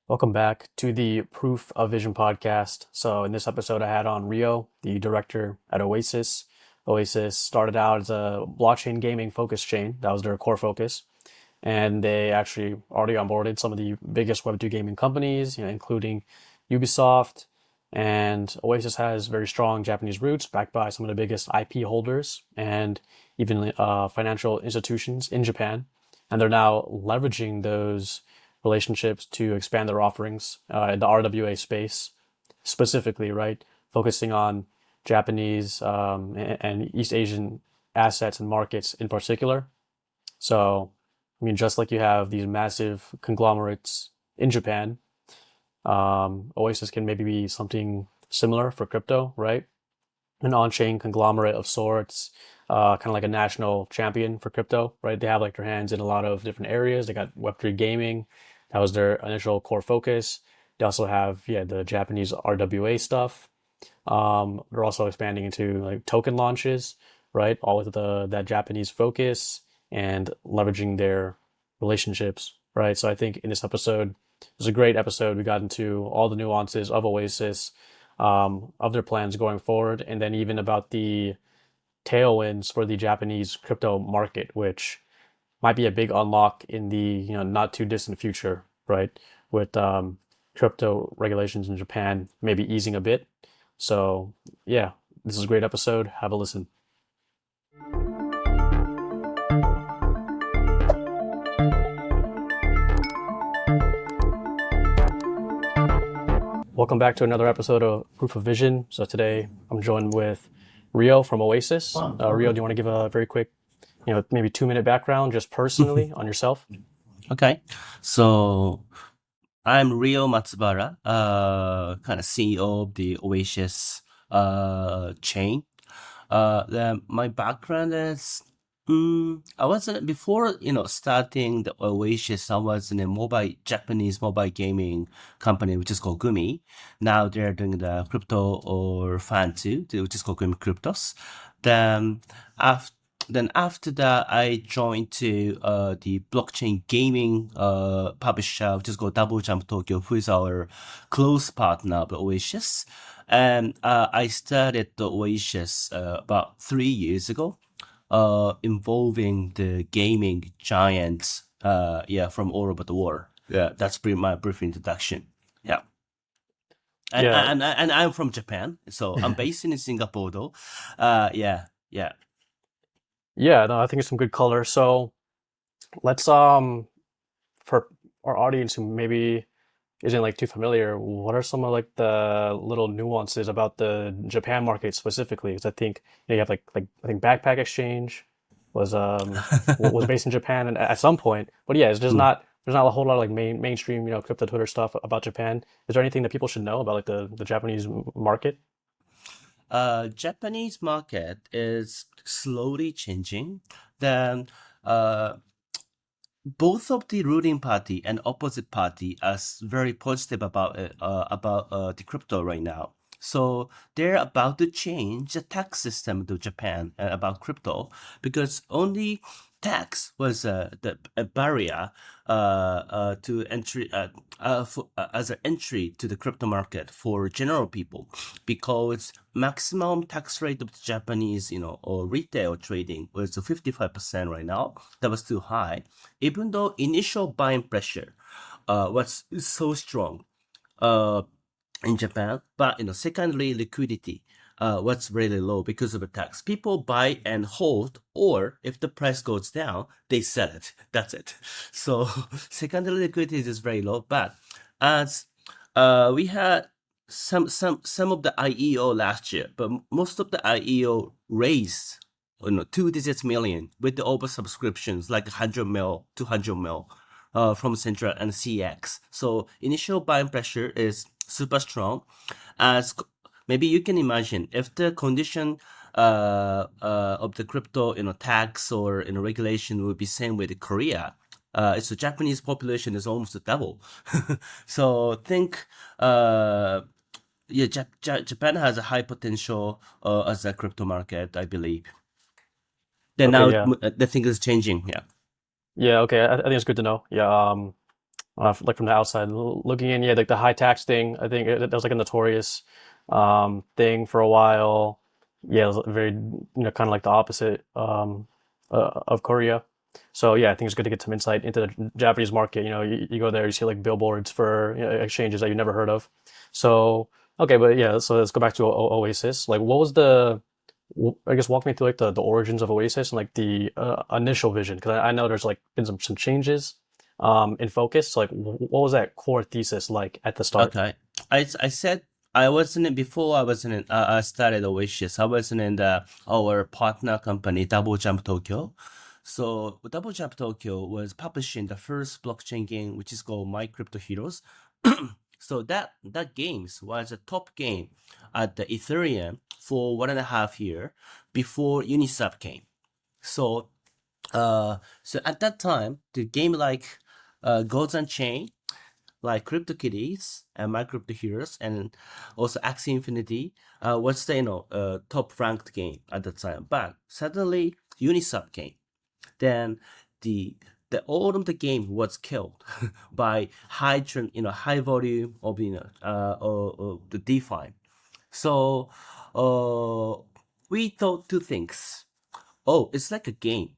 Welcome back to the Proof of Vision podcast. So, in this episode, I had on Rio, the director at Oasys. Oasys started out as a blockchain gaming focus chain. That was their core focus. And they actually already onboarded some of the biggest Web2 gaming companies, including Ubisoft. And Oasis has very strong Japanese roots, backed by some of the biggest IP holders and even financial institutions in Japan. And they're now leveraging those relationships to expand their offerings in the RWA space specifically, right? Focusing on Japanese and East Asian assets and markets in particular. So, I mean, just like you have these massive conglomerates in Japan, Oasis can maybe be something similar for crypto, right? An on-chain conglomerate of sorts, kind of like a national champion for crypto, right? They have like their hands in a lot of different areas. They got Web3 gaming. That was their initial core focus. They also have, yeah, the Japanese RWA stuff. They're also expanding into like token launches, right? All with that Japanese focus and leveraging their relationships, right? So I think in this episode, it was a great episode. We got into all the nuances of Oasis, of their plans going forward, and then even about the tailwinds for the Japanese crypto market, which might be a big unlock in the not too distant future, right? With crypto regulations in Japan maybe easing a bit. So yeah, this is a great episode. Have a listen. Welcome back to another episode of Proof of Vision. So today I'm joined with Rio from Oasis. Rio, do you want to give a very quick, maybe 2 minute background just personally on yourself? Okay, so I'm Rio Matsubara, kind of CEO of the Oasis chain. My background is, I was before starting the Oasis. I was in a Japanese mobile gaming company which is called Gumi. Now they're doing the crypto or fan too, which is called Gumi Cryptos. Then after after that, I joined to the blockchain gaming publisher, which is called Double Jump Tokyo, who is our close partner of Oasis. And I started the Oasis about 3 years ago, involving the gaming giants, from all over the world. Yeah, that's pretty my brief introduction. Yeah. And Yeah, and I'm from Japan, so I'm based in Singapore though. Yeah. yeah, no, I think it's some good color. So let's for our audience who maybe isn't like too familiar, what are some of like the little nuances about the Japan market specifically? Because I think you have like I think Backpack Exchange was based in Japan and at some point, but yeah, it's just Mm. not there's not a whole lot of like mainstream crypto Twitter stuff about Japan. Is there anything that people should know about like the Japanese market? Japanese market is slowly changing. Then uh, both of the ruling party and opposite party are very positive about it, about the crypto right now. So they're about to change the tax system to Japan about crypto, because only tax was a barrier to entry as an entry to the crypto market for general people, because maximum tax rate of the Japanese or retail trading was 55% right now. That was too high, even though initial buying pressure was so strong uh, in Japan. But secondly, liquidity was really low because of the tax. People buy and hold, or if the price goes down, they sell it. That's it. So secondary liquidity is very low. But as we had some of the IEO last year, but most of the IEO raised 2 digits million with the oversubscriptions like 100 mil, 200 mil from Central and CX. So initial buying pressure is super strong. As maybe you can imagine, if the condition of the crypto tax or regulation would be same with Korea, it's the Japanese population is almost double. So think Japan has a high potential as a crypto market, I believe. Then Okay, now yeah. the thing is changing. Yeah. Yeah, okay. I think it's good to know. Yeah, like from the outside looking in. Yeah, like the high tax thing. I think that was like a notorious thing for a while. Yeah, it was very kind of like the opposite of Korea. So yeah, I think it's good to get some insight into the Japanese market. You go there, you see like billboards for exchanges that you never heard of. So okay, but yeah, so let's go back to Oasis. Like, what was I guess walk me through like the origins of Oasis and like the initial vision, because I know there's like been some changes in focus. So, like, what was that core thesis like at the start? Okay. I said I wasn't in before I wasn't in I started Oasis. I wasn't in our partner company Double Jump Tokyo. So Double Jump Tokyo was publishing the first blockchain game, which is called My Crypto Heroes. So that games was a top game at the Ethereum for 1.5 year before Uniswap came. So so at that time the game like Gods and Chain, like CryptoKitties and My Crypto Heroes, and also Axie Infinity was the top ranked game at the time. But suddenly Uniswap came. Then the all of the game was killed by high volume of the DeFi. So we thought two things. Oh, it's like a game.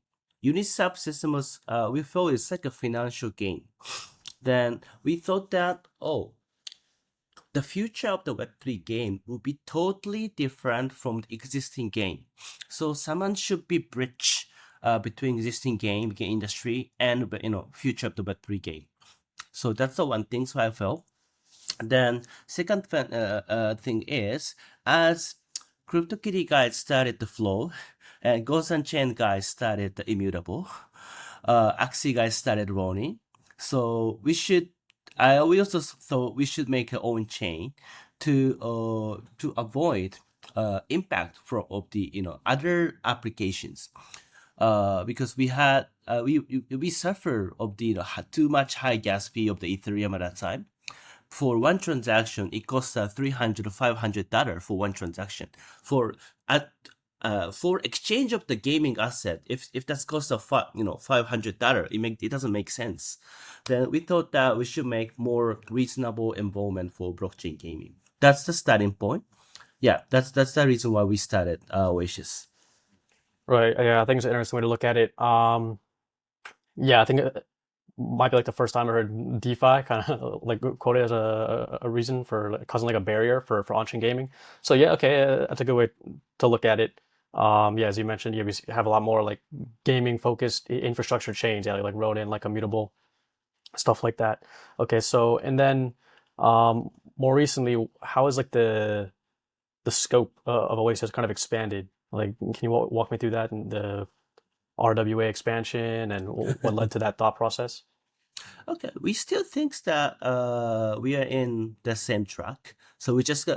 Uniswap system was we felt it's like a financial game. Then we thought that, oh, the future of the Web3 game will be totally different from the existing game. So someone should be bridge between existing game industry and future of the Web3 game. So that's the one thing. So I felt. Then second thing is, as CryptoKitty guys started the flow, and Ghost and Chain guys started the immutable, Axie guys started running. So we also thought we should make our own chain to avoid impact from of the other applications. Because we suffer of the too much high gas fee of the Ethereum at that time. For one transaction, it costs $300 to $500 for one transaction. For exchange of the gaming asset, if that's cost of $500, it doesn't make sense. Then we thought that we should make more reasonable environment for blockchain gaming. That's the starting point. Yeah, that's the reason why we started Oasis. Right. Yeah, I think it's an interesting way to look at it. Yeah, I think it might be like the first time I heard DeFi kind of like quoted as a reason for like, causing like a barrier for on-chain gaming. So yeah, okay, that's a good way to look at it. Yeah, as you mentioned, we have a lot more like gaming focused infrastructure change, yeah, like Rodin, like immutable stuff like that. Okay, so and then more recently, how is like the scope of Oasis kind of expanded? Like, can you walk me through that and the RWA expansion and what led to that thought process? Okay, we still think that we are in the same track. So we just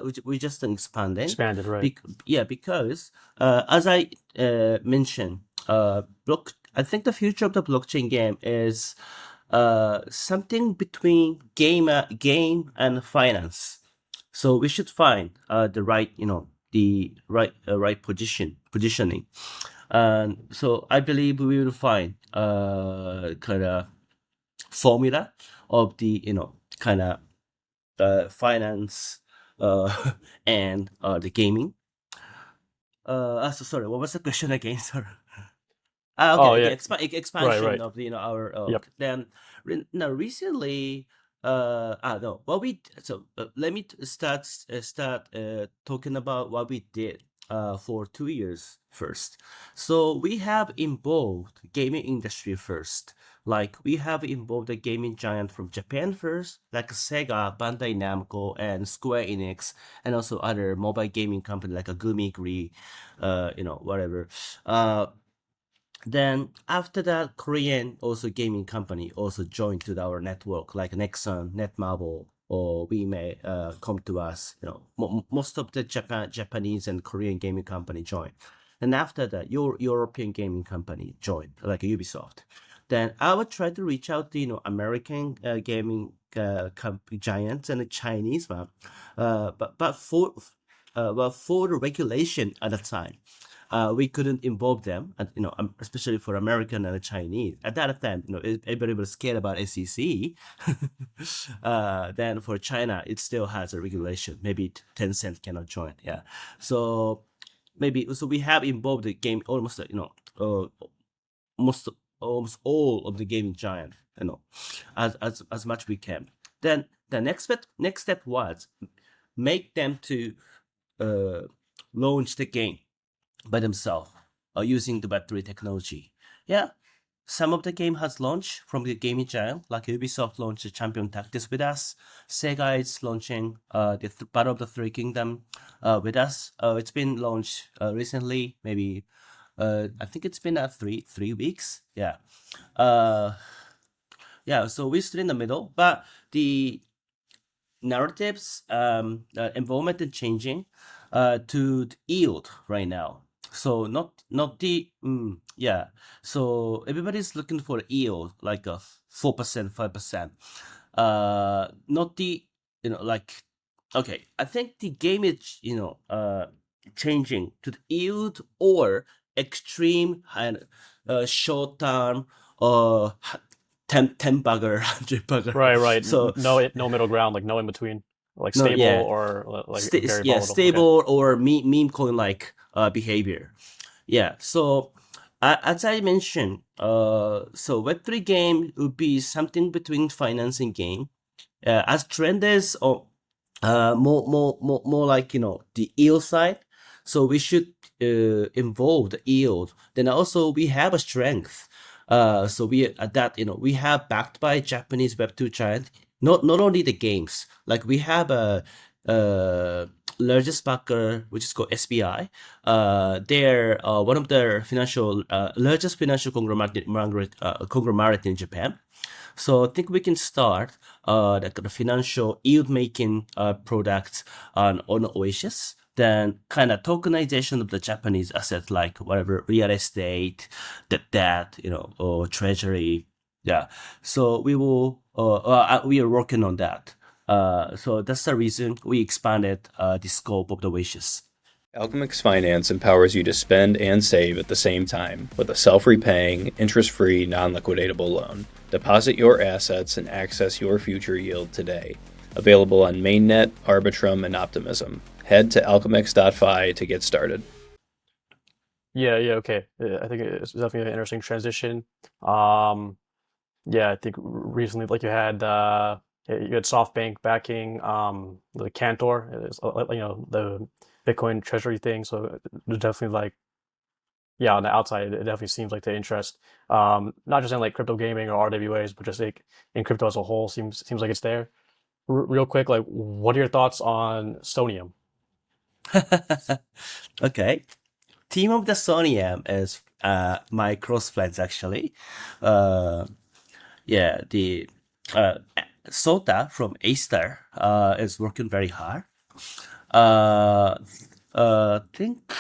expanding. Expanded, right? Yeah, because as I mentioned, I think the future of the blockchain game is something between game and finance. So we should find the right right positioning. And so I believe we will find kind of formula of the kind of finance and the gaming. So sorry, what was the question again? Sorry. Oh Okay, yeah, right, expansion right. of the our Yep. then now recently no what we so let me start talking about what we did for 2 years first. So we have involved gaming industry first. Like we have involved the gaming giant from Japan first, like Sega, Bandai Namco, and Square Enix, and also other mobile gaming company like a Gumigri, whatever. Uh, then after that, Korean also gaming company also joined to our network, like Nexon, Netmarble, or we may come to us. Most of the Japanese and Korean gaming company joined. And after that, your European gaming company joined, like Ubisoft. Then I would try to reach out to American gaming giants and the Chinese one, but for the regulation at the time. we couldn't involve them, and especially for American and Chinese. At that time, everybody was scared about SEC. Then for China, it still has a regulation. Maybe Tencent cannot join. Yeah, so we have involved the game almost almost almost all of the gaming giant, as much we can. Then the next step was make them to launch the game by themselves using the Web3 technology. Yeah, some of the game has launched from the gaming giant, like Ubisoft launched the Champion Tactics with us. Sega is launching the Battle of the Three Kingdom with us. It's been launched recently, maybe I think it's been 3 weeks. Yeah. Yeah, so we're still in the middle, but the narratives, environment is changing to the yield right now. So not the yeah. So everybody's looking for yield like a 4%, 5%. Not the like okay. I think the game is changing to the yield or extreme and short term or 10 bugger, 100 bugger. Right. So No middle ground, like no in between, like no, stable yeah, or like very yeah, volatile. Okay. stable or meme coin like behavior. Yeah. So as I mentioned, so Web3 game would be something between financing game. As trend is more like the yield side. So we should involve the yield. Then also we have a strength. So we at that we have backed by Japanese Web2 giant. Not only the games, like we have a largest backer, which is called SBI. They're one of the largest financial conglomerate in Japan. So I think we can start the financial yield making products on Oasys. Then kind of tokenization of the Japanese assets like whatever real estate, debt, or treasury. Yeah. So we are working on that. So that's the reason we expanded the scope of the wishes. Alchemix Finance empowers you to spend and save at the same time with a self-repaying, interest-free, non-liquidatable loan. Deposit your assets and access your future yield today. Available on Mainnet, Arbitrum, and Optimism. Head to alchemix.fi to get started. Yeah, okay. I think it's definitely an interesting transition. Yeah, I think recently, like you had SoftBank backing the Cantor, the Bitcoin treasury thing. So it's definitely like, yeah, on the outside, it definitely seems like the interest, not just in like crypto gaming or RWAs, but just like in crypto as a whole, seems like it's there. Real quick, like, what are your thoughts on Sonium? Okay. Team of the Sonium is my close friends actually. Yeah, the Sota from A-Star is working very hard. Think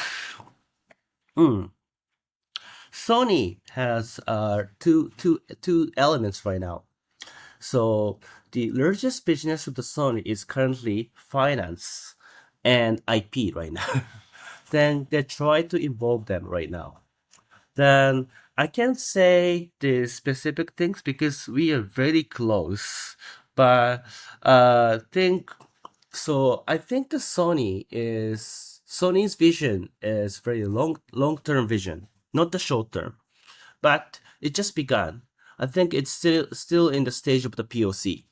Sony has two elements right now. So the largest business of the Sony is currently finance and IP right now. Then they try to involve them right now. Then I can't say the specific things because we are very close. But think so. I think the Sony's vision is very long-term vision, not the short term. But it just begun. I think it's still in the stage of the POC.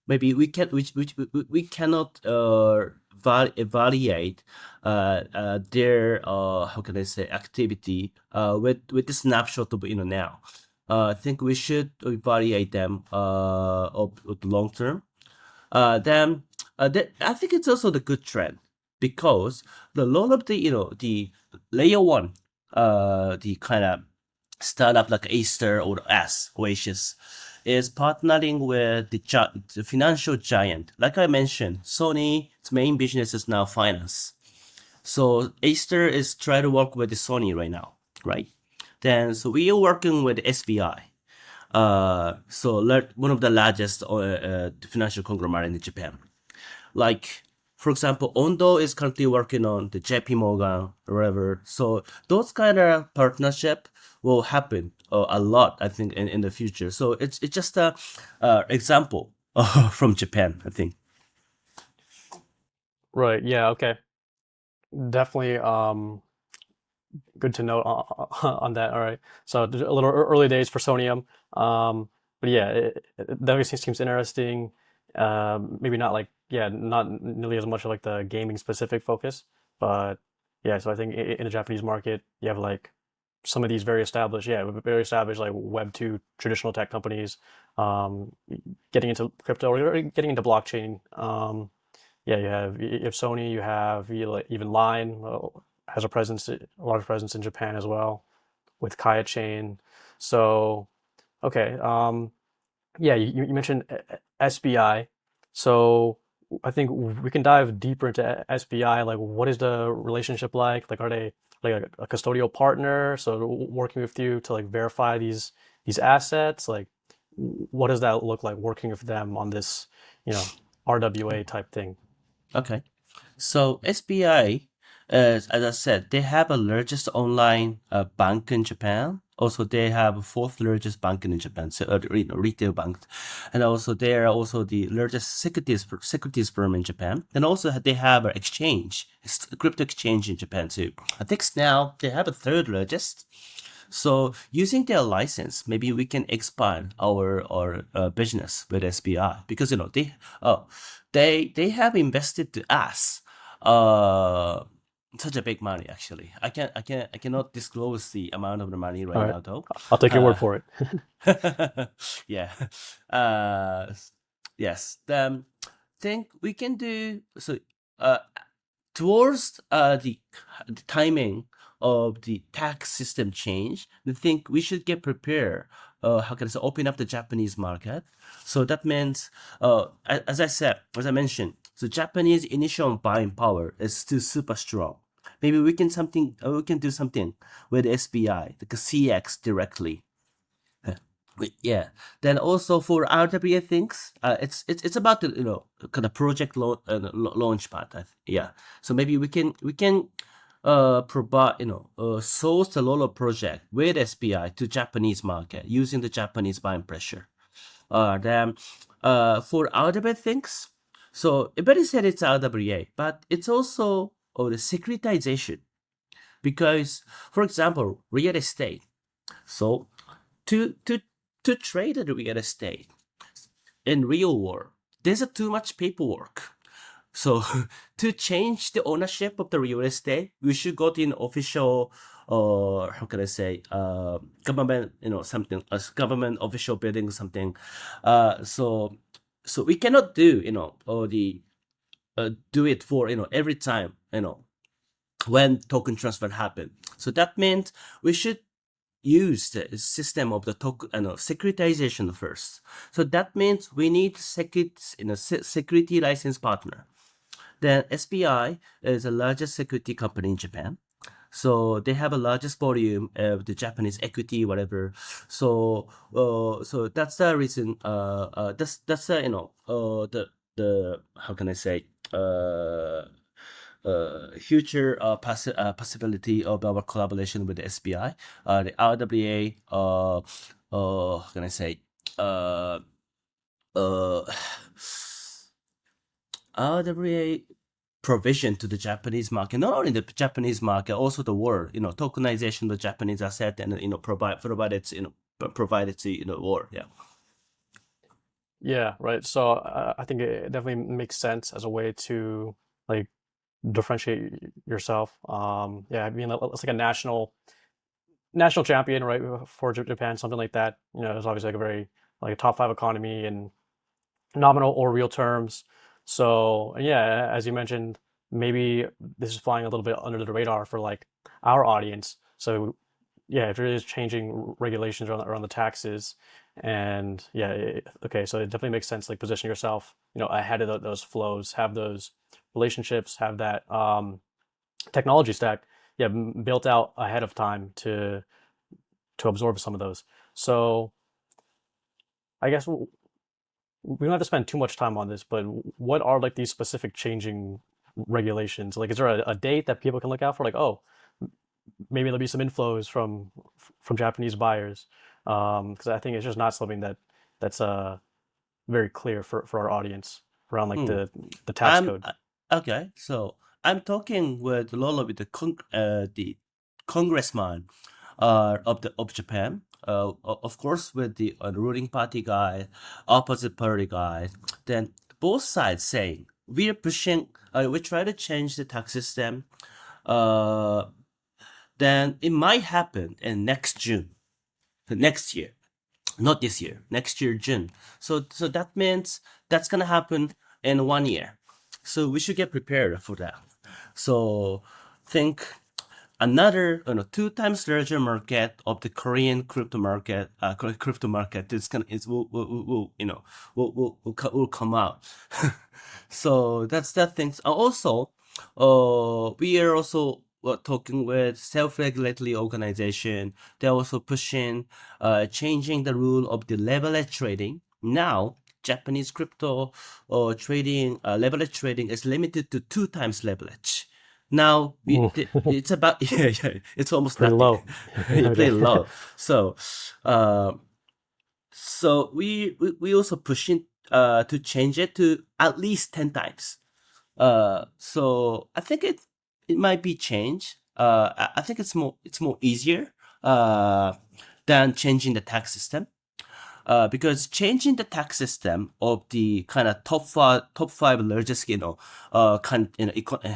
Maybe we cannot evaluate their how can I say activity with the snapshot of now. I think we should evaluate them of the long term. Then I think it's also the good trend because a lot of the layer one the kind of startup like Aster or Oasys is partnering with the financial giant. Like I mentioned, Sony's main business is now finance. So Aster is trying to work with the Sony right now, right? Then so we are working with SBI. So one of the largest financial conglomerate in Japan. Like For example, Ondo is currently working on the JP Morgan or whatever. So those kind of partnership will happen a lot, I think, in the future. So it's just a example from Japan, I think. Right. Yeah. Okay. Definitely. Good to know on that. All right. So a little early days for Sonium. But yeah, it definitely seems interesting. Maybe not like, yeah, not nearly as much of like the gaming specific focus, but yeah. So I think in the Japanese market, you have like some of these very established like Web2 traditional tech companies, um, getting into crypto or getting into blockchain. Yeah, you have Sony, even Line has a large presence in Japan as well with Kaya Chain. So okay, yeah, you mentioned SBI, so I think we can dive deeper into SBI. Like, what is the relationship like? Like, are they like a custodial partner, so working with you to like verify these assets? Like, what does that look like working with them on this, you know, RWA type thing? Okay. So SBI, as I said, they have a largest online bank in Japan. Also, they have fourth largest bank in Japan, so retail bank, and also they are also the largest securities firm in Japan. And also they have an exchange, crypto exchange in Japan too. I think now they have a third largest. So using their license, maybe we can expand our business with SBI because they have invested to us uh such a big money actually. I cannot disclose the amount of the money All right right, now though. I'll take your word Uh, for it. yeah. Uh, yes. Then think we can do so. Uh, Towards the timing of the tax system change, I think we should get prepared. How can I say, open up the Japanese market? So that means, as I mentioned, so Japanese initial buying power is still super strong. Maybe we can do something with SBI, like a CX directly. Yeah. Then also for RWA things, it's about the kind of project launch part. Yeah. So maybe we can provide source a lot of project with SBI to Japanese market using the Japanese buying pressure. Then for RWA things, so everybody said it's RWA, but it's also the securitization because, for example, real estate. So to to to trade the real estate in real world, there's too much paperwork. So to change the ownership of the real estate, we should go to an official, or how can I say, government, something, a government official building, something. So we cannot do, or the do it for every time, when token transfer happen. So that means we should use the system of the token securitization first. So that means we need security license partner. Then SBI is the largest security company in Japan. So they have a largest volume of the Japanese equity, whatever. So that's the reason. That's the how can I say future possibility of our collaboration with the SBI, the RWA, how can I say, uh, RWA provision to the Japanese market, not only the Japanese market, also the world, tokenization of the Japanese asset and, provide it, provide it to, world. Yeah. Yeah, right. So I think it definitely makes sense as a way to like differentiate yourself. Yeah, I mean, it's like a national champion, right, for Japan, something like that. It's obviously like a very like a top five economy in nominal or real terms. So yeah, as you mentioned, maybe this is flying a little bit under the radar for like our audience. So yeah, if it is changing regulations around the taxes, and yeah, okay, so it definitely makes sense like position yourself, ahead of those flows, have those relationships, have that technology stack, yeah, built out ahead of time to absorb some of those. So I guess we don't have to spend too much time on this, but what are like these specific changing regulations? Like, is there a date that people can look out for? Like, oh, maybe there'll be some inflows from Japanese buyers, because I think it's just not something that's very clear for our audience around like Hmm. the tax I'm code. okay. So I'm talking with a lot of the congressman of Japan. Of course, with the ruling party guy, opposite party guy. Then both sides saying we're pushing. We try to change the tax system. Uh, then it might happen in next June, next year, not this year, next year June. So that means that's gonna happen in 1 year. So we should get prepared for that. So think another, 2 times larger market of the Korean crypto market is gonna is will will come out. So that's that things. Also, we are also talking with self-regulatory organization. They're also pushing, changing the rule of the leverage trading. Now, Japanese crypto trading, leverage trading is limited to 2 times leverage. Now Mm, it's about yeah, it's almost pretty nothing. low. You play Okay. low. So uh, we also pushing to change it to at least 10 times. So I think it might be changed. I think it's more easier than changing the tax system. Because changing the tax system of the kind of top five largest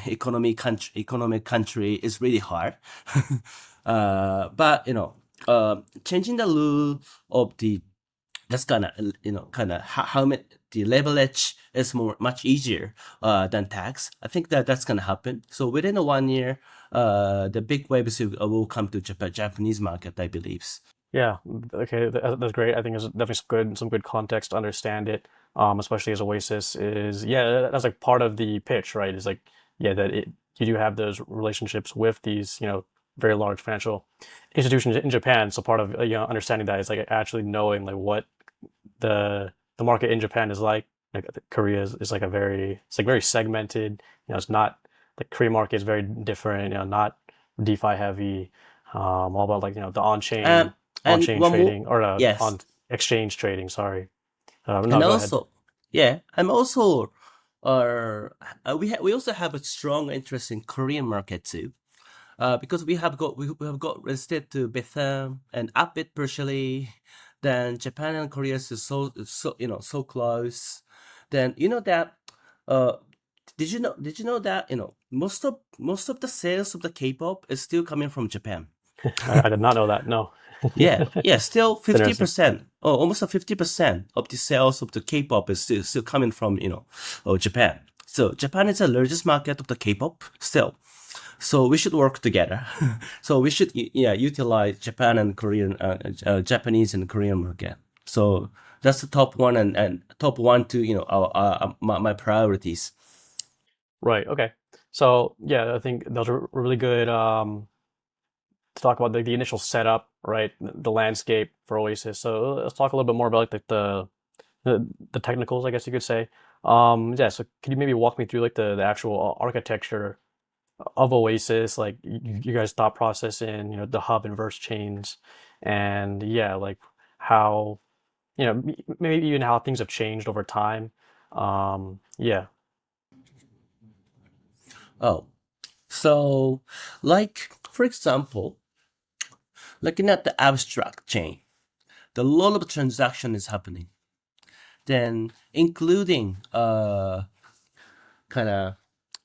economic country is really hard. But changing the rule of the that's gonna kind of how the leverage is much easier than tax. I think that's gonna happen. So within a 1 year, the big waves will come to Japanese market, I believe. Yeah, okay, that's great. I think there's definitely some good context to understand it, especially as Oasis is, yeah, that's like part of the pitch, right? Is like, yeah, that you do have those relationships with these, very large financial institutions in Japan. So part of, understanding that is like actually knowing like what the market in Japan is like. Like Korea is like it's like very segmented. It's not the Korea market is very different. Not DeFi heavy. All about like the Um, and on-chain one more, trading or yes, on exchange trading. Sorry. No, and go ahead. also, yeah, I'm also, uh, we also have a strong interest in Korean market too. Because we have got listed to Bethlehem and Upbit partially, then Japan and Korea is so close. Then that uh did you know that most of the sales of the K-pop is still coming from Japan. I did not know that. No. Yeah, yeah, still It's interesting. 50%, or almost a 50% of the sales of the K-pop is still coming from Japan. So Japan is the largest market of the K-pop still. So we should work together. So we should utilize Japan and Japanese and Korean market. So that's the top one and top one to my priorities. Right. Okay. So yeah, I think those are really good. To talk about the initial setup, right? The landscape for Oasis. So let's talk a little bit more about like the technicals, I guess you could say. Yeah. So could you maybe walk me through like the actual architecture of Oasis, like you guys' thought process in the hub and verse chains, and yeah, like how maybe even how things have changed over time. Yeah. Oh, so like for example, looking at the abstract chain, the lot of transaction is happening. Then including kind of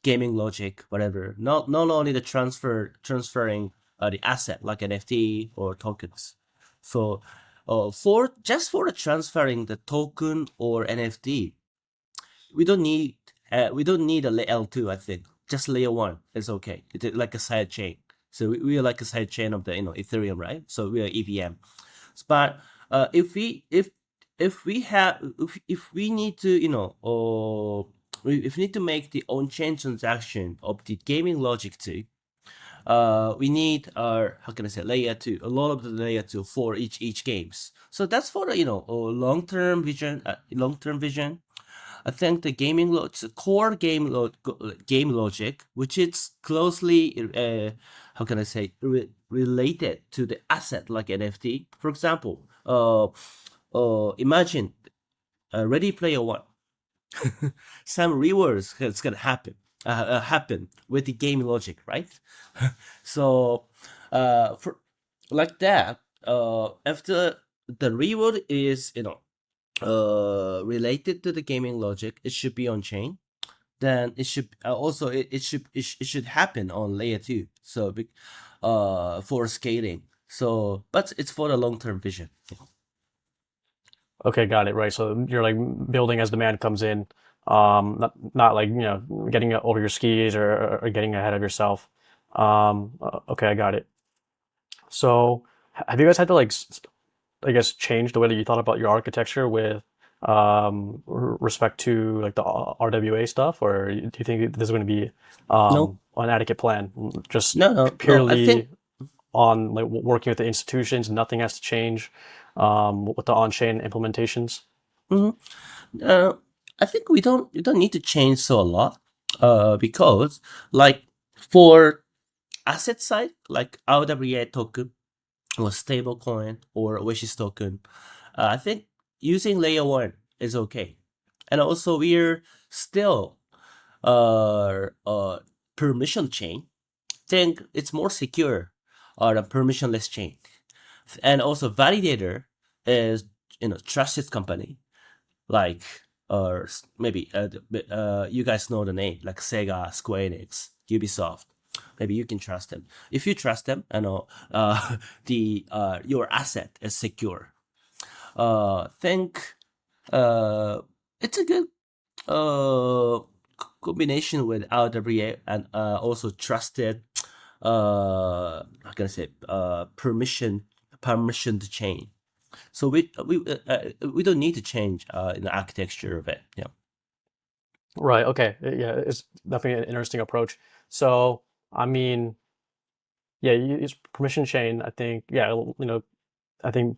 gaming logic, whatever. Not only the transferring the asset like NFT or tokens. So for the transferring the token or NFT, we don't need a L2. I think just layer one is okay. It's like a side chain. So we are like a side chain of the Ethereum, right? So we are EVM. But if we need to or if we need to make the on-chain transaction of the gaming logic too, we need how can I say layer 2, a lot of the layer 2 for each games. So that's for a long-term vision. I think the core game logic, which is closely how can I say related to the asset like NFT. For example, imagine Ready Player One. Some rewards is gonna happen with the game logic, right? So for like that, after the reward is related to the gaming logic, it should be on chain. Then it should also it should happen on layer 2. So for scaling. So but it's for the long-term vision. Okay, got it. Right. So you're like building as demand comes in, not like, getting over your skis or getting ahead of yourself. Okay, I got it. So have you guys had to like, I guess, change the way that you thought about your architecture with respect to like the RWA stuff, or do you think this is going to be No, an adequate plan, just no. I think purely on like working with the institutions, nothing has to change with the on-chain implementations? mhm. uh, I think we don't need to change so a lot. Because like for asset side, like RWA token or stablecoin or Oasys token, I think using layer 1 is okay. And also we're still permission chain. Think it's more secure than permissionless chain. And also validator is trusted company like maybe you guys know the name like Sega, Square Enix, Ubisoft. Maybe you can trust them. If you trust them, the your asset is secure. Think it's a good uh combination with RWA and also trusted how can I say permissioned chain. So we don't need to change in the architecture of it. Yeah. Right. Okay. Yeah, it's definitely an interesting approach. So, I mean, yeah, it's permission chain. I think, yeah, I think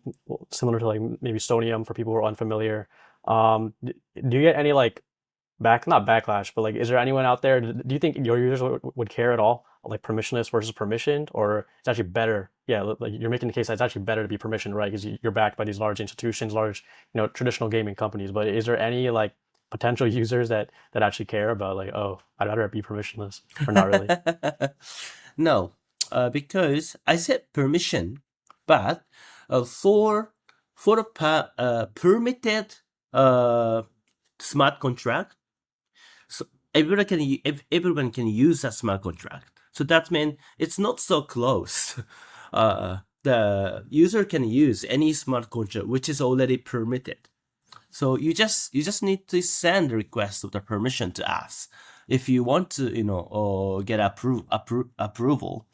similar to like maybe Stonium for people who are unfamiliar. Do you get any like not backlash, but like, is there anyone out there? Do you think your users would care at all, like permissionless versus permissioned, or it's actually better? Yeah, like you're making the case that it's actually better to be permissioned, right? Because you're backed by these large institutions, large, traditional gaming companies. But is there any like potential users that actually care about like, oh, I'd rather it be permissionless, or not really? No, because I said permission, but for the permitted smart contract, so everyone can use that smart contract. So that means it's not so close. The user can use any smart contract which is already permitted. So you just need to send a request of the permission to us if you want to get approval.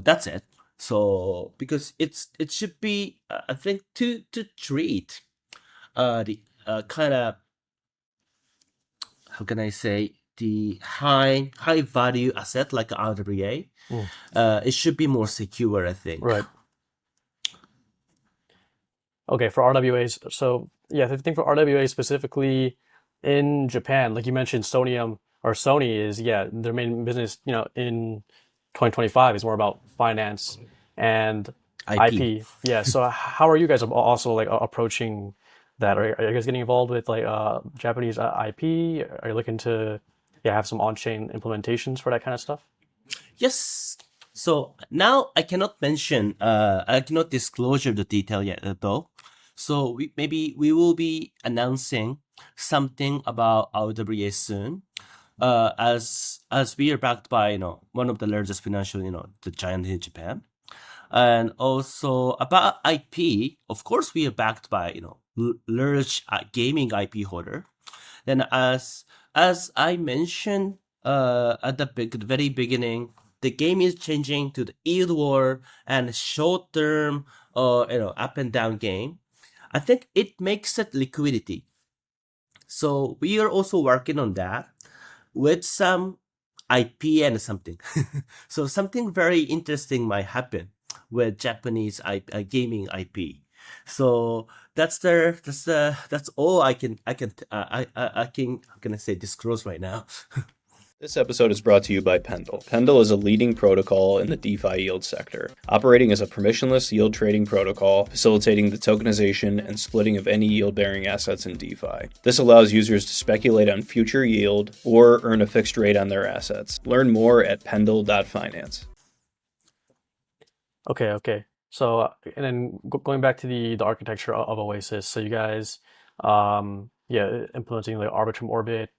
That's it. So because it should be I think to treat the kind of how can I say the high value asset like RWA, Mm, it should be more secure, I think. right. Okay, for RWAs. So yeah, I think for RWA specifically in Japan, like you mentioned, Stonium or Sony is, yeah, their main business, in 2025 is more about finance and IP. IP. Yeah. So how are you guys also like approaching that? Are you guys getting involved with like Japanese IP? Are you looking to, yeah, have some on-chain implementations for that kind of stuff? Yes. So now I cannot mention, I cannot disclose the detail yet though. So maybe we will be announcing something about RWA soon. As we are backed by one of the largest financial the giant in Japan, and also about IP. Of course, we are backed by large gaming IP holder. Then as I mentioned at the very beginning, the game is changing to the yield war and short term up and down game. I think it makes it liquidity. So we are also working on that with some IP and something. So something very interesting might happen with Japanese gaming IP. So that's all I can I'm gonna say disclose right now. This episode is brought to you by Pendle. Pendle is a leading protocol in the DeFi yield sector, operating as a permissionless yield trading protocol, facilitating the tokenization and splitting of any yield-bearing assets in DeFi. This allows users to speculate on future yield or earn a fixed rate on their assets. Learn more at pendle.finance. Okay. So, and then going back to the architecture of Oasis. So you guys, yeah, implementing like Arbitrum Orbit,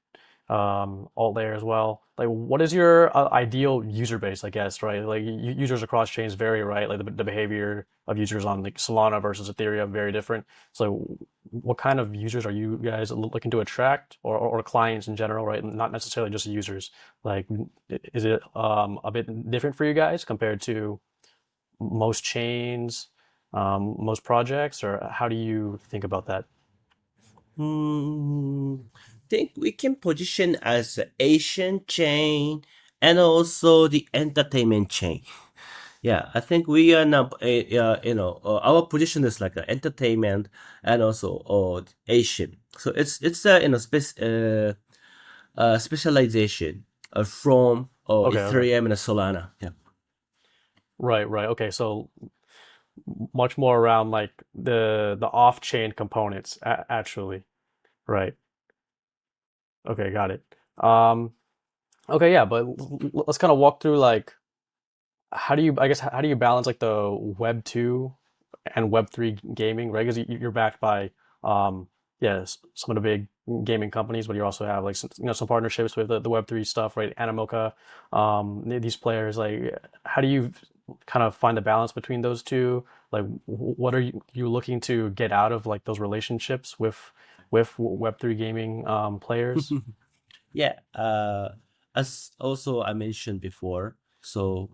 alt layer as well. Like, what is your ideal user base, I guess, right? Like, users across chains vary, right? Like the behavior of users on like Solana versus Ethereum very different. So, what kind of users are you guys looking to attract, or clients in general, right? Not necessarily just users. Like, is it a bit different for you guys compared to most chains, most projects, or how do you think about that? Think we can position as the Asian chain and also the entertainment chain. Yeah, I think we are now, our position is like entertainment and also Asian. So it's specialization from Okay. Ethereum and Solana. Yeah. Right. Okay. So much more around like the off-chain components, actually. Right. Okay, got it. Um, okay, yeah, but let's kind of walk through like how do you balance like the Web 2 and Web 3 gaming, right? Because you're backed by yeah, some of the big gaming companies, but you also have like some partnerships with the Web 3 stuff, right? Animoca, these players, like how do you kind of find the balance between those two? Like what are you looking to get out of like those relationships with Web 3 gaming players? Yeah, as also I mentioned before, so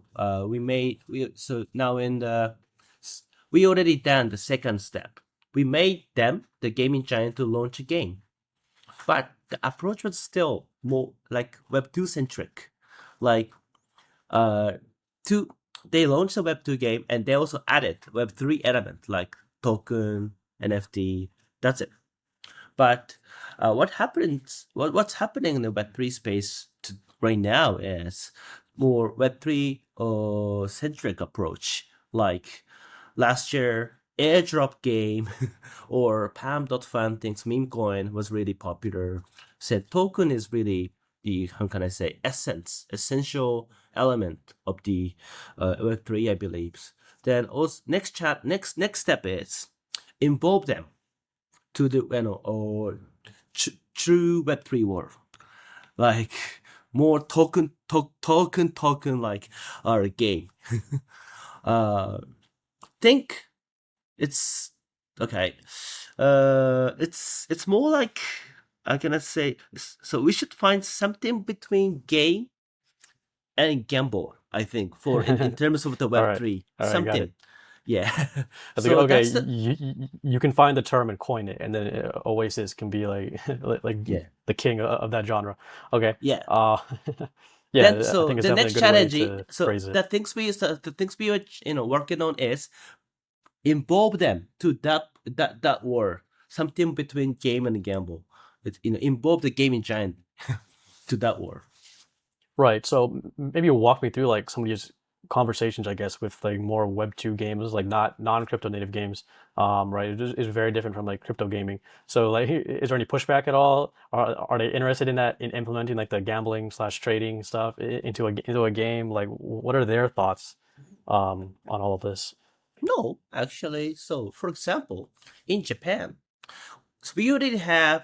so now we already done the second step. We made them the gaming giant to launch a game, but the approach was still more like Web2 centric. Like uh, two they launched a Web2 game and they also added Web3 element like token, NFT. That's it. But what's happening in the Web3 space right now is more Web3 centric approach. Like last year, airdrop game or Palm.Fun thinks meme coin was really popular. Said token is really the, how can I say, essential element of the Web3, I believe. Then also next step is involve them to the or true Web3 world, like more token like our game. uh, think it's okay. It's more like I'm gonna say. So we should find something between game and gamble. I think for in terms of the All Web right. three All right, got it. something. Yeah. I think So okay, that's the you can find the term and coin it, and then Oasis can be like like yeah. the king of that genre. Okay. Yeah. Uh, Then yeah, I so think it's the definitely next a good way challenge, to so phrase it. the things we are working on is involve them to that war, something between game and gamble. It, involve the gaming giant to that war. Right. So maybe you walk me through like some of these conversations, I guess, with like more Web 2 games, like not non-crypto native games. Right. It's very different from like crypto gaming. So like, is there any pushback at all? Are they interested in that, in implementing like the gambling slash trading stuff into a game? Like, what are their thoughts on all of this? No, actually. So for example, in Japan, so we already have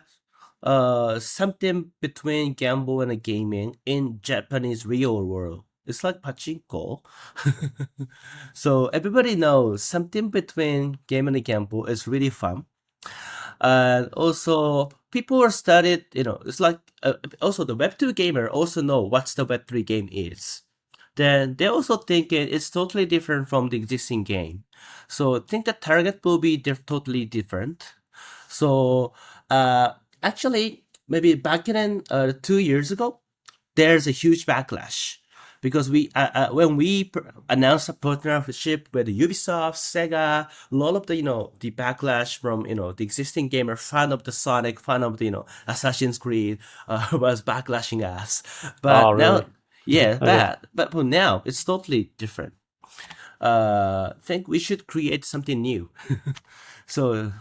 something between gamble and gaming in Japanese real world. It's like pachinko. So everybody knows something between game and gamble is really fun. And also people are studied, it's like also the Web2 gamer also know what's the Web3 game is. Then they also think it's totally different from the existing game. So I think the target will be totally different. So actually, maybe back in 2 years ago, there's a huge backlash because when we announced a partnership with Ubisoft, Sega, a lot of the the backlash from the existing gamer, fan of the Sonic, fan of the Assassin's Creed, was backlashing us. Oh, But now, really? yeah, Okay. but for now it's totally different. Think we should create something new. So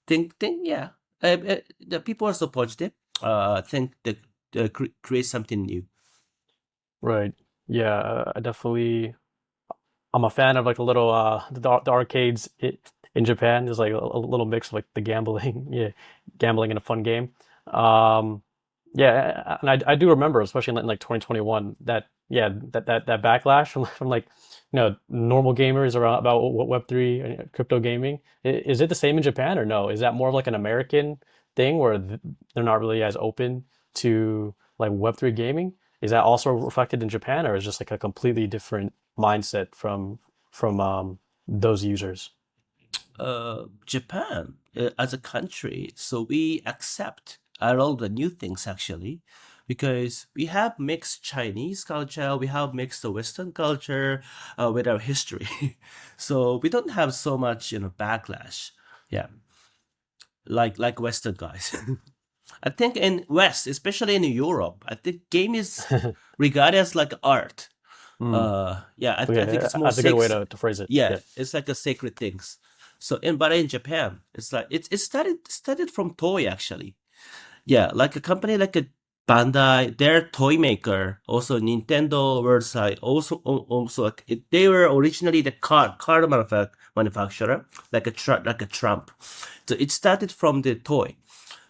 think yeah, the people are so positive. Think that create something new. Right. Yeah, I definitely. I'm a fan of like the little the arcades in Japan. There's like a little mix of like the gambling, yeah, gambling in a fun game. Um, yeah, and I do remember, especially in like 2021, that yeah, that backlash from like normal gamers around about Web3 and crypto gaming. Is it the same in Japan or no? Is that more of like an American thing where they're not really as open to like Web3 gaming? Is that also reflected in Japan, or is it just like a completely different mindset from those users? Japan as a country, so we accept all the new things actually, because we have mixed Chinese culture, we have mixed Western culture with our history, so we don't have so much backlash. Yeah, like Western guys. I think in West, especially in Europe, I think game is regarded as like art. Mm, Yeah, I think okay, it's more that's a good way sacred. to phrase it. Yeah, Yeah. it's like a sacred things. So in Japan, it's like it started from toy actually. Yeah, like a company like a Bandai, their toy maker, also Nintendo was like also like they were originally the card manufacturer, like like a Trump. So it started from the toy.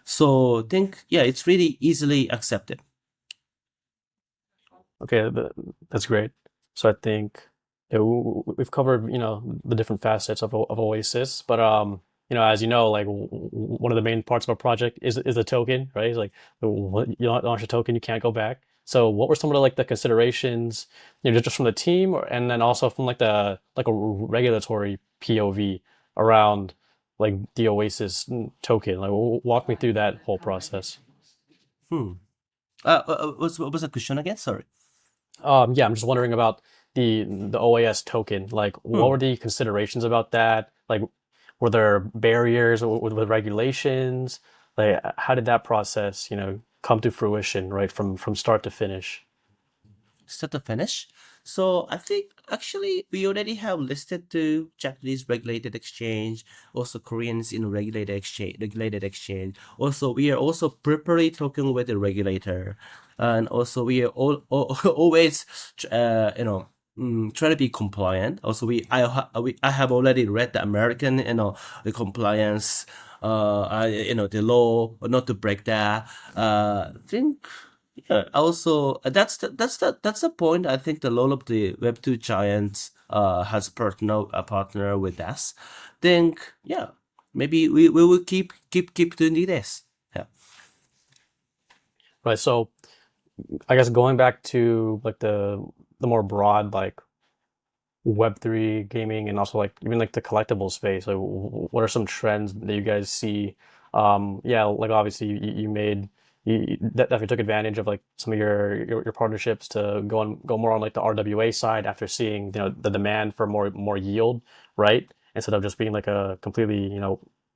So think yeah, it's really easily accepted. Okay, that's great. So I think yeah, we've covered, the different facets of Oasis, but as you know, like one of the main parts of our project is the token, right? It's like you launch a token, you can't go back. So what were some of the like the considerations, just from the team, and then also from like a regulatory POV around like the Oasis token? Like walk me through that whole process. Hmm. What was the question again? Sorry. Yeah, I'm just wondering about the OAS token. Like, what Hmm. were the considerations about that? Like, were there barriers with regulations? Like, how did that process, come to fruition, right, from start to finish? Start to finish. So I think actually we already have listed to Japanese regulated exchange, also Koreans in regulated exchange. Also, we are also preparatory talking with the regulator, and also we are always, try to be compliant. Also, I have already read the American, the compliance, the law, not to break that. I think yeah, also that's the point. I think the lot of the Web2 giants has a partner with us. Think yeah, maybe we will keep doing this. Yeah. Right. So, I guess going back to like the more broad like Web3 gaming and also like even like the collectible space, like what are some trends that you guys see? Yeah, like obviously you made you definitely took advantage of like some of your partnerships to go more on like the RWA side after seeing the demand for more yield, right? Instead of just being like a completely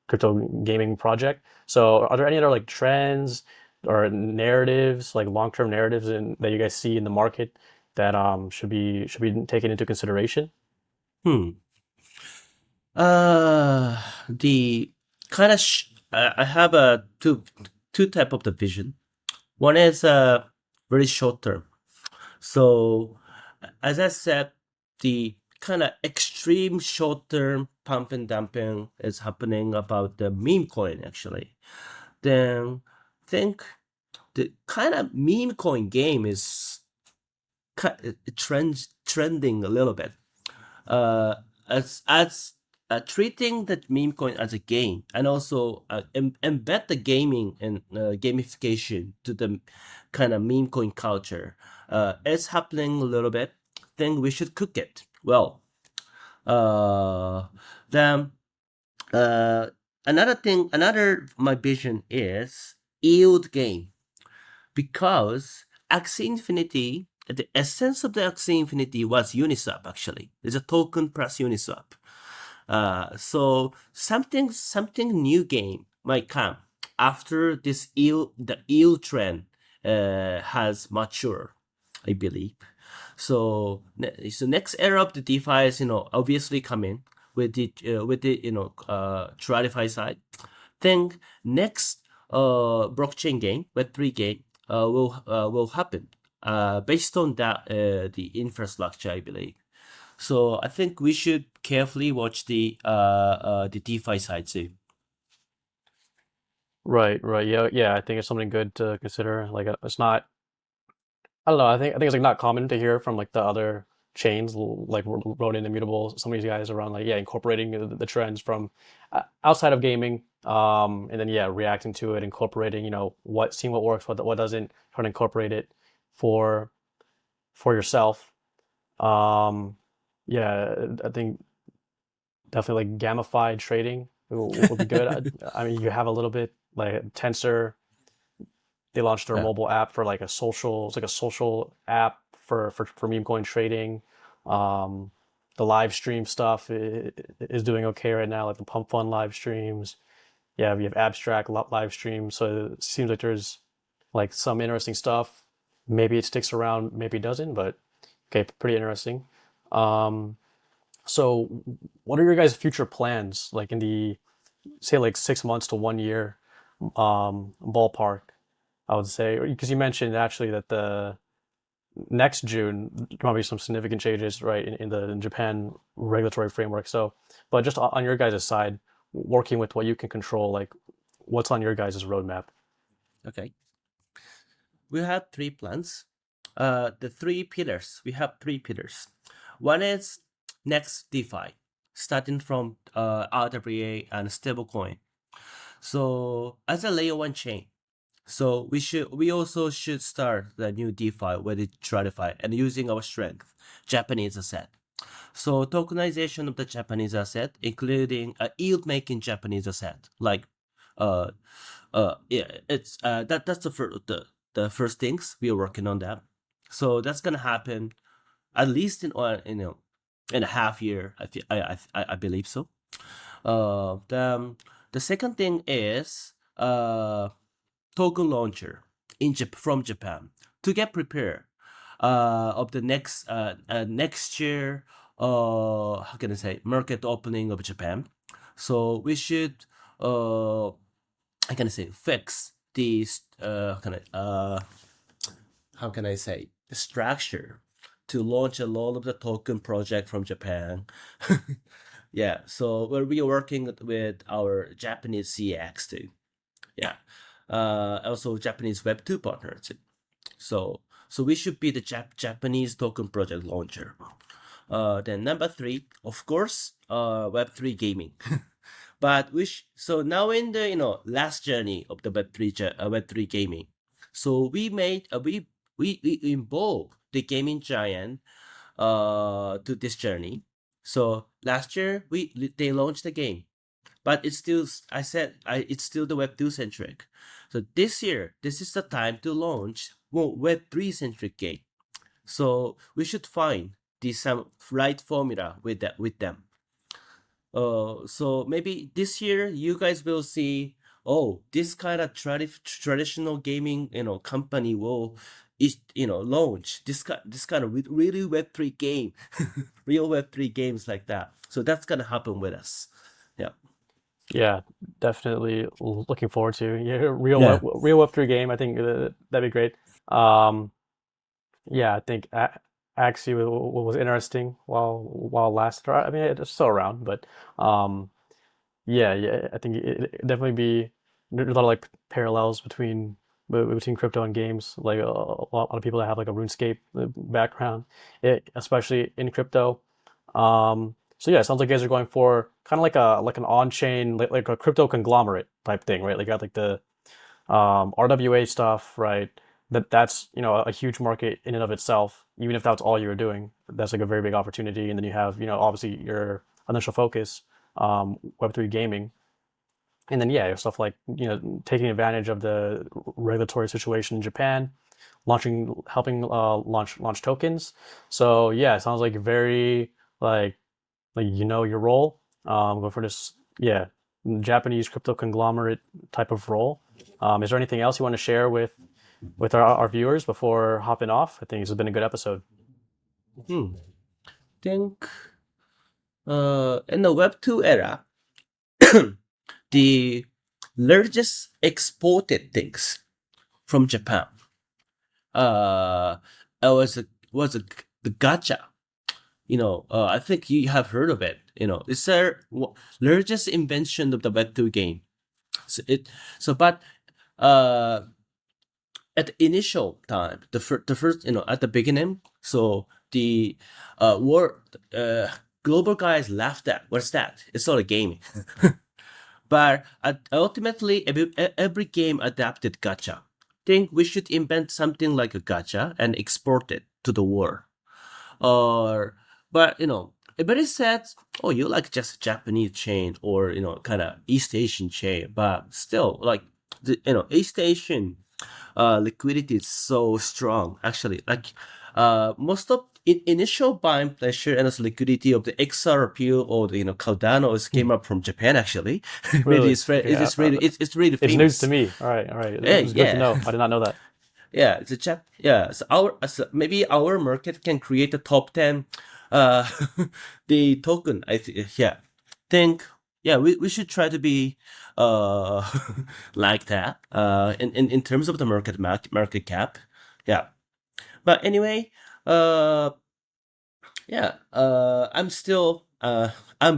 crypto gaming project. So are there any other like trends or narratives, like long-term narratives that you guys see in the market that should be taken into consideration? Hmm. The kind of I have a two type of the vision. One is very short term. So, as I said, the kind of extreme short term pump and dumping is happening about the meme coin actually. Then, think the kind of meme coin game is trending a little bit. Uh, as treating the meme coin as a game and also embed the gaming and gamification to the kind of meme coin culture it's happening a little bit. Think we should cook it well. uh then uh another my vision is yield game, because Axie Infinity, the essence of the Axie Infinity was Uniswap actually. It's a token plus Uniswap. So something new game might come after the yield trend has matured, I believe. So next era of the DeFi is obviously coming with the TradFi side. Think next blockchain game, Web3 game will happen based on that the infrastructure, I believe. So I think we should carefully watch the DeFi side too. Right, right. Yeah, yeah. I think it's something good to consider. Like, it's not. I don't know. I think it's like not common to hear from like the other chains, like Rodent, Immutable, some of these guys around like, yeah, incorporating the trends from outside of gaming, and then yeah, reacting to it, incorporating, seeing what works, what doesn't, trying to incorporate it for yourself. Um, yeah, I think definitely like gamified trading would be good. I mean, you have a little bit like Tensor. They launched their Yeah, mobile app for like it's like a social app for meme coin trading. Um, the live stream stuff is doing okay right now, like the Pump Fund live streams. Yeah, we have abstract live streams. So it seems like there's like some interesting stuff. Maybe it sticks around, maybe it doesn't, but okay, pretty interesting. Um, so what are your guys' future plans, like in the say like 6 months to 1 year ballpark? I would say, because you mentioned actually that the next June there might be some significant changes, right, in Japan regulatory framework. So, but just on your guys' side, working with what you can control, like what's on your guys' roadmap? okay. We have three plans. The three pillars. We have three pillars. One is next DeFi, starting from RWA and stablecoin. So as a layer one chain, so we also should start the new DeFi with the TradFi and using our strength, Japanese asset. So tokenization of the Japanese asset, including a yield-making Japanese asset, like uh yeah, it's that's the first things we are working on that. So that's gonna happen at least in a half year. I believe so. The second thing is token launcher from Japan to get prepared of the next year how can I say market opening of Japan. So we should how can I say fix these how can I say the structure to launch a lot of the token project from Japan. Yeah, so we are working with our Japanese CX too. Yeah, also Japanese Web2 partner too. So we should be the Japanese token project launcher. Then number three, of course, Web3 gaming. But so now in the last journey of the Web3 gaming, so we made we involved the gaming giant to this journey. So last year they launched the game, but it's still it's still the Web2 centric. So this year this is the time to launch Web3 centric game. So we should find some right formula with them. So maybe this year you guys will see, oh, this kind of traditional gaming, company will, launch this kind of really Web3 game, real Web3 games like that. So that's gonna happen with us. Yeah. Yeah, definitely looking forward to Yeah. real Web3 game. I think that'd be great. Um, yeah, I think Axie was interesting while it lasted. I mean, it's still around, but um, yeah, yeah, I think it definitely be there's a lot of like parallels between crypto and games. Like a lot of people that have like a RuneScape background, especially in crypto. So yeah, it sounds like you guys are going for kind of like an on-chain like a crypto conglomerate type thing, right? Like you got like the RWA stuff, right? That's a huge market in and of itself. Even if that's all you were doing, that's like a very big opportunity. And then you have obviously your initial focus, Web3 gaming, and then yeah, stuff like taking advantage of the regulatory situation in Japan. helping launch tokens. So yeah, it sounds like very like you know your role. Go for this, yeah, Japanese crypto conglomerate type of role. Is there anything else you want to share with our viewers before hopping off? I think this has been a good episode. Think in the Web2 era, the largest exported things from Japan was the gacha. I think you have heard of it. It's the largest invention of the Web2 game. But uh, at the initial time, the first, at the beginning, so the global guys laughed at, what's that? It's not a game. But ultimately, every game adapted gacha. Think we should invent something like a gacha and export it to the world. But everybody says, oh, you like just Japanese chain or kind of East Asian chain, but still, like East Asian liquidity is so strong. Actually, like most of initial buying pressure and also liquidity of the XRP or the Cardano came up from Japan. Actually, maybe Really? it's really It's famous. news to me. All right. It's good to know. I did not know that. Yeah, it's a chap. Yeah, so maybe our market can create a top 10, the token. We should try to be like that. In terms of the market cap. Yeah, but anyway, I'm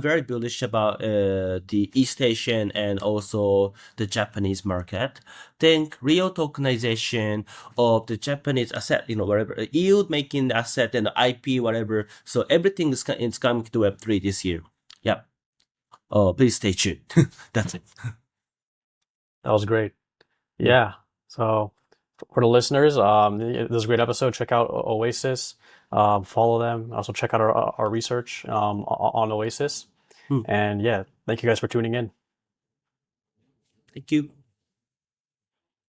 very bullish about the East Asian and also the Japanese market. Think real tokenization of the Japanese asset, whatever yield making asset and IP, whatever. So everything is coming to Web3 this year. Yeah. Please stay tuned. That's it. That was great. Yeah. So for the listeners, this is a great episode. Check out Oasys. Follow them. Also check out our research on Oasys. And yeah, thank you guys for tuning in. Thank you.